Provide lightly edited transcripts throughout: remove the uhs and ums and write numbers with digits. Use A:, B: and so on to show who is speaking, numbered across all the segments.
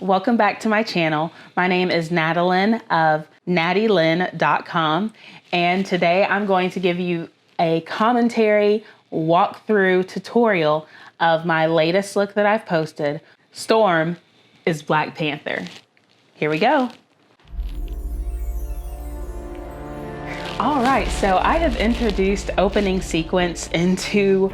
A: Welcome back to my channel. My name is Natalyn of nattylyn.com, and today I'm going to give you a commentary walkthrough tutorial of my latest look that I've posted. Storm is Black Panther. Here we go. All right, so I have introduced opening sequence into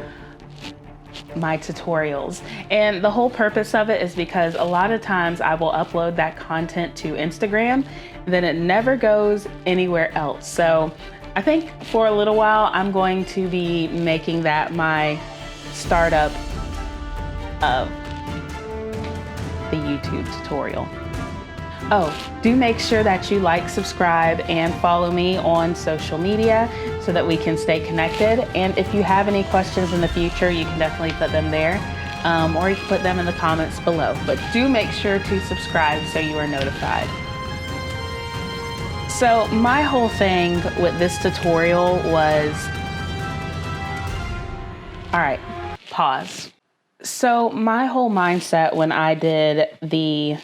A: my tutorials, and the whole purpose of it is because a lot of times I will upload that content to Instagram, then it never goes anywhere else. So I think for a little while I'm going to be making that my startup of the YouTube tutorial. Oh, do make sure that you like, subscribe, and follow me on social media so that we can stay connected. And if you have any questions in the future, you can definitely put them there, or you can put them in the comments below. But do make sure to subscribe so you are notified. So my whole thing with this tutorial was, all right, pause. So my whole mindset when I did the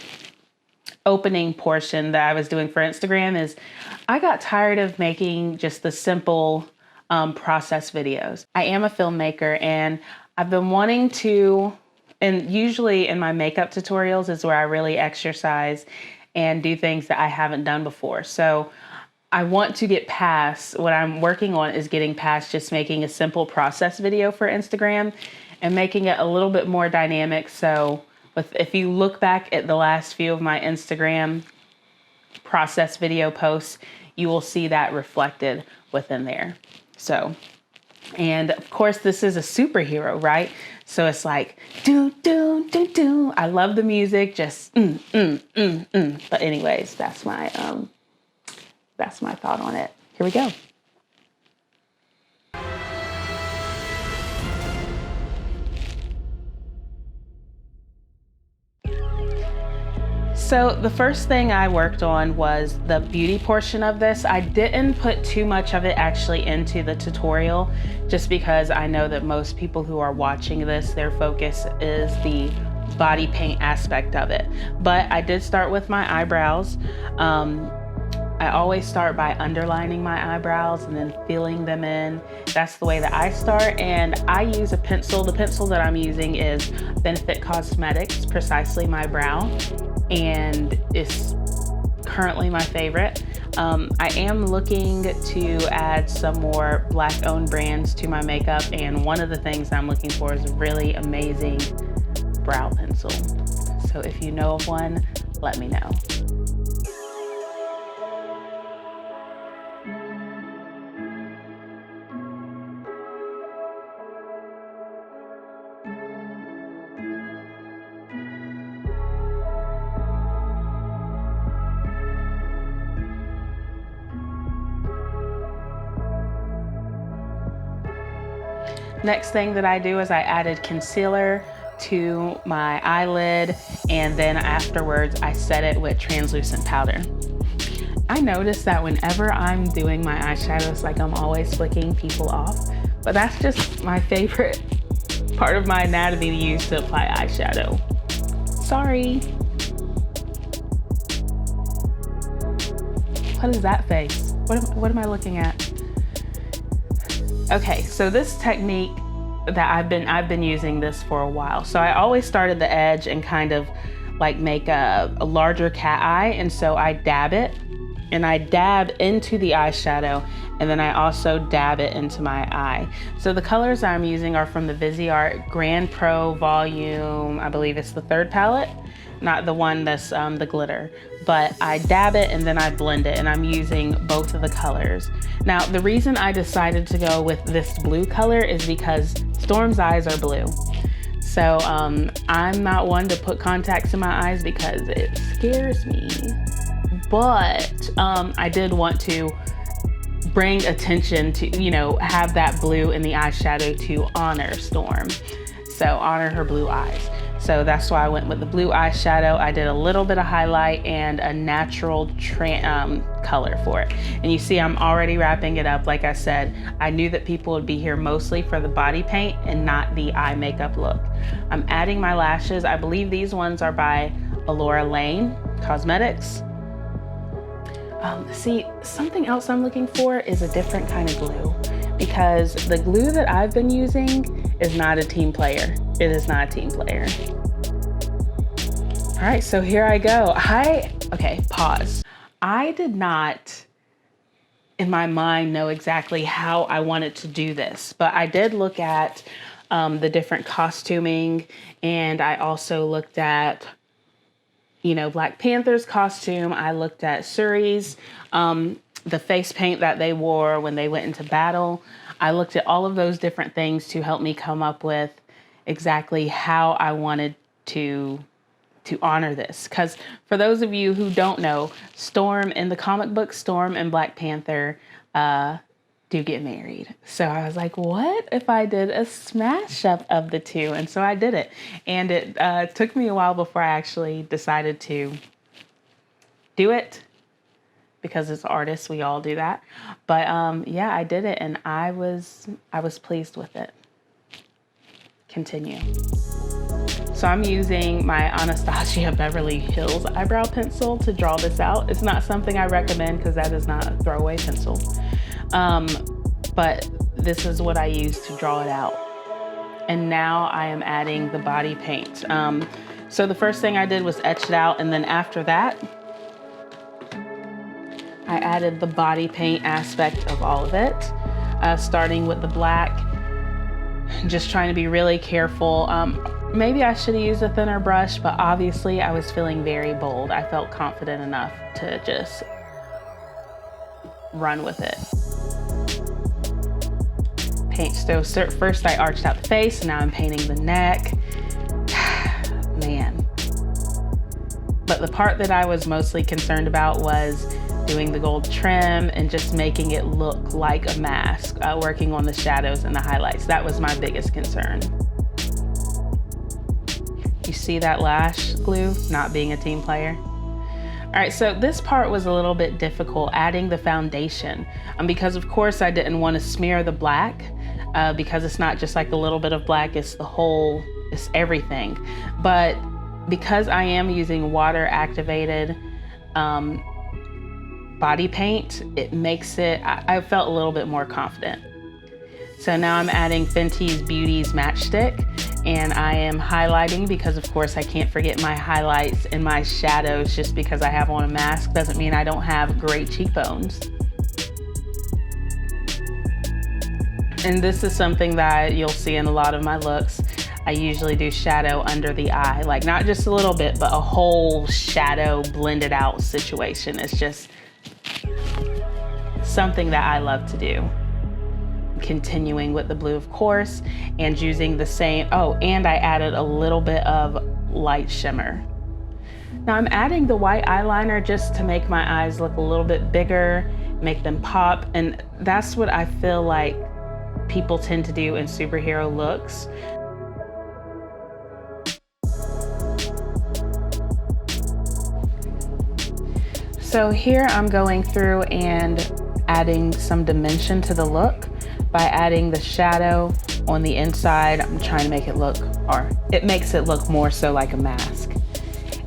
A: opening portion that I was doing for Instagram is I got tired of making just the simple process videos. I am a filmmaker, and I've been wanting to, and usually in my makeup tutorials is where I really exercise and do things that I haven't done before. So I want to get past, what I'm working on is getting past just making a simple process video for Instagram and making it a little bit more dynamic. So if you look back at the last few of my Instagram process video posts, you will see that reflected within there. So, and of course this is a superhero, right? So it's like, do, do, do, do. I love the music, just, But anyways, that's my thought on it. Here we go. So the first thing I worked on was the beauty portion of this. I didn't put too much of it actually into the tutorial, just because I know that most people who are watching this, their focus is the body paint aspect of it. But I did start with my eyebrows. I always start by underlining my eyebrows and then filling them in. That's the way that I start, and I use a pencil. The pencil that I'm using is Benefit Cosmetics Precisely My Brow, and it's currently my favorite. I am looking to add some more Black-owned brands to my makeup, and one of the things I'm looking for is a really amazing brow pencil. So if you know of one, let me know. Next thing that I do is I added concealer to my eyelid, and then afterwards I set it with translucent powder. I noticed that whenever I'm doing my eyeshadows, like I'm always flicking people off, but that's just my favorite part of my anatomy to use to apply eyeshadow. Sorry. What is that face? What am I looking at? Okay, so this technique that I've been using this for a while. So I always start at the edge and kind of like make a larger cat eye, and so I dab it, and I dab into the eyeshadow, and then I also dab it into my eye. So the colors I'm using are from the ViseArt Grand Pro Volume, I believe it's the third palette, not the one that's the glitter. But I dab it and then I blend it, and I'm using both of the colors. Now, the reason I decided to go with this blue color is because Storm's eyes are blue. So I'm not one to put contacts in my eyes because it scares me. But I did want to bring attention to, you know, have that blue in the eyeshadow to honor Storm. So honor her blue eyes. So that's why I went with the blue eyeshadow. I did a little bit of highlight and a natural color for it. And you see I'm already wrapping it up. Like I said, I knew that people would be here mostly for the body paint and not the eye makeup look. I'm adding my lashes. I believe these ones are by Elora Lane Cosmetics. See, something else I'm looking for is a different kind of glue, because the glue that I've been using is not a team player. It is not a team player. All right, so here I go. Okay, pause. I did not, in my mind, know exactly how I wanted to do this, but I did look at the different costuming, and I also looked at, you know, Black Panther's costume. I looked at Shuri's, the face paint that they wore when they went into battle. I looked at all of those different things to help me come up with exactly how I wanted to honor this. Because for those of you who don't know, Storm, in the comic book, Storm and Black Panther do get married. So I was like, what if I did a smash up of the two? And so I did it. And it took me a while before I actually decided to do it, because as artists, we all do that. But yeah, I did it, and I was pleased with it. Continue. So I'm using my Anastasia Beverly Hills eyebrow pencil to draw this out. It's not something I recommend because that is not a throwaway pencil. But this is what I use to draw it out. And now I am adding the body paint. So the first thing I did was etch it out, and then after that, I added the body paint aspect of all of it, starting with the black, just trying to be really careful. Maybe I should have used a thinner brush, but obviously I was feeling very bold. I felt confident enough to just run with it. Paint. So first I arched out the face, and now I'm painting the neck. Man. But the part that I was mostly concerned about was doing the gold trim and just making it look like a mask, working on the shadows and the highlights. That was my biggest concern. You see that lash glue not being a team player? All right, so this part was a little bit difficult, adding the foundation, because of course I didn't want to smear the black, because it's not just like a little bit of black, it's it's everything. But because I am using water activated body paint, it makes it, I felt a little bit more confident. So now I'm adding Fenty's Beauty's Matchstick, and I am highlighting because of course I can't forget my highlights and my shadows. Just because I have on a mask doesn't mean I don't have great cheekbones. And this is something that you'll see in a lot of my looks. I usually do shadow under the eye, like not just a little bit, but a whole shadow blended out situation. It's just something that I love to do. Continuing with the blue, of course, and using the same, and I added a little bit of light shimmer. Now I'm adding the white eyeliner just to make my eyes look a little bit bigger, make them pop, and that's what I feel like people tend to do in superhero looks. So here I'm going through and adding some dimension to the look by adding the shadow on the inside. I'm trying to make it look, or it makes it look more so like a mask.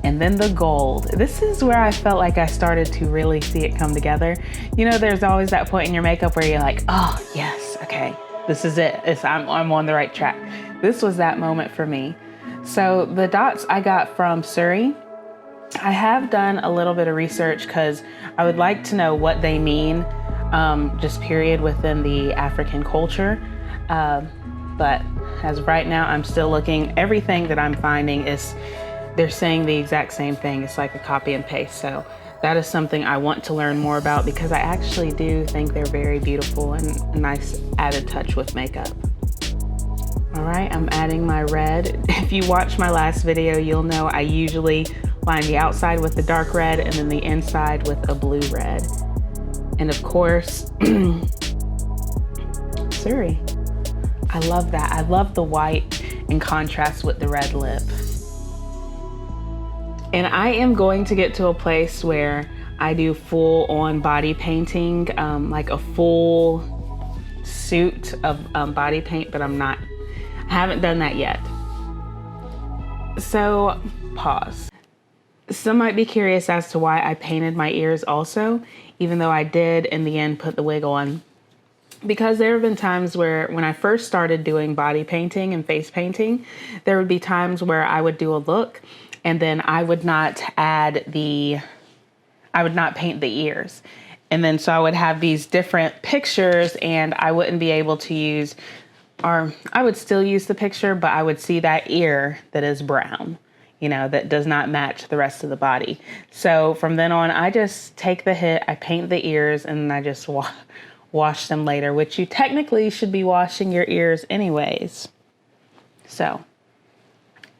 A: And then the gold. This is where I felt like I started to really see it come together. You know, there's always that point in your makeup where you're like, oh yes, okay, this is it. I'm on the right track. This was that moment for me. So the dots I got from Shuri. I have done a little bit of research because I would like to know what they mean, just period, within the African culture. But as of right now, I'm still looking. Everything that I'm finding is, they're saying the exact same thing. It's like a copy and paste. So that is something I want to learn more about, because I actually do think they're very beautiful and a nice added touch with makeup. All right, I'm adding my red. If you watch my last video, you'll know I usually line the outside with the dark red and then the inside with a blue red. And of course, Shuri. I love that. I love the white in contrast with the red lip. And I am going to get to a place where I do full on body painting, like a full suit of body paint, but I haven't done that yet. So pause. Some might be curious as to why I painted my ears also, even though I did in the end put the wig on. Because there have been times where when I first started doing body painting and face painting, there would be times where I would do a look and then I would not paint the ears. And then so I would have these different pictures and I wouldn't be able to use, or I would still use the picture, but I would see that ear that is brown, you know, that does not match the rest of the body. So from then on, I just take the hit, I paint the ears, and I just wash them later, which you technically should be washing your ears anyways. So,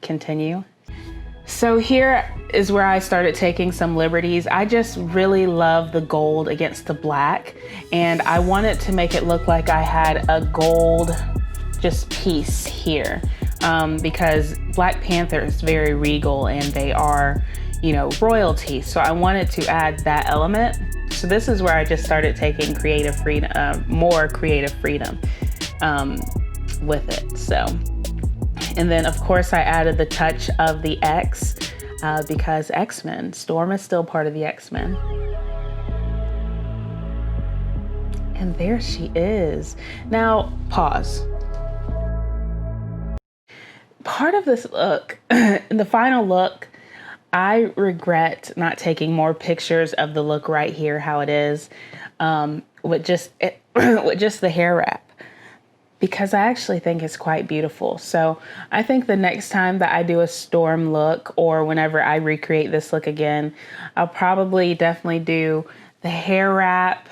A: continue. So here is where I started taking some liberties. I just really love the gold against the black, and I wanted to make it look like I had a gold just piece here, because Black Panther is very regal and they are, you know, royalty. So I wanted to add that element. So this is where I just started taking creative freedom, more creative freedom with it. So, and then of course I added the touch of the X because X-Men, Storm is still part of the X-Men. And there she is. Now, pause. Part of this look, in the final look, I regret not taking more pictures of the look right here, how it is, with just the hair wrap, because I actually think it's quite beautiful. So I think the next time that I do a Storm look, or whenever I recreate this look again, I'll probably definitely do the hair wrap,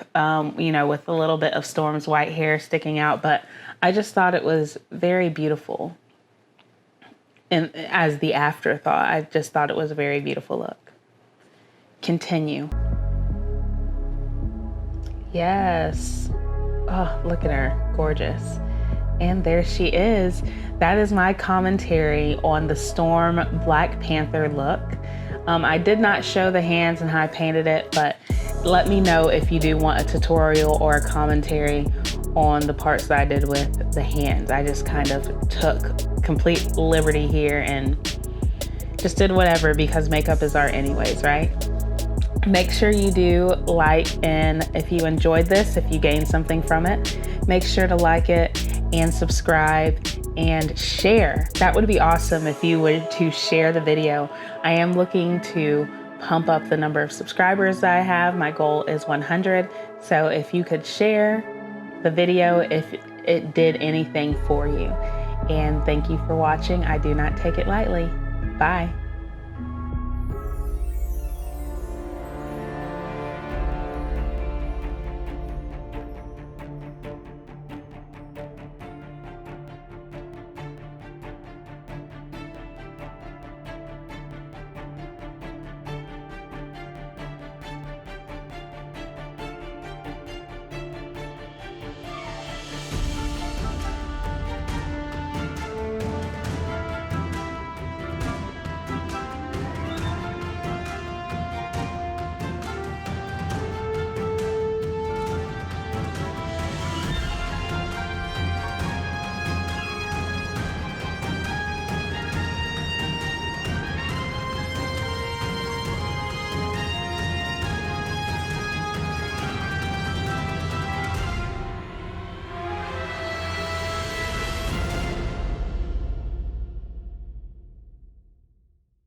A: you know, with a little bit of Storm's white hair sticking out. But I just thought it was very beautiful. And as the afterthought, I just thought it was a very beautiful look. Continue. Yes. Oh, look at her, gorgeous. And there she is. That is my commentary on the Storm Black Panther look. I did not show the hands and how I painted it, but let me know if you do want a tutorial or a commentary on the parts that I did with the hands. I just kind of took complete liberty here and just did whatever, because makeup is art anyways, right? Make sure you do like, and if you enjoyed this, if you gained something from it, make sure to like it and subscribe and share. That would be awesome if you were to share the video. I am looking to pump up the number of subscribers that I have. My goal is 100. So if you could share the video if it did anything for you. And thank you for watching. I do not take it lightly. Bye.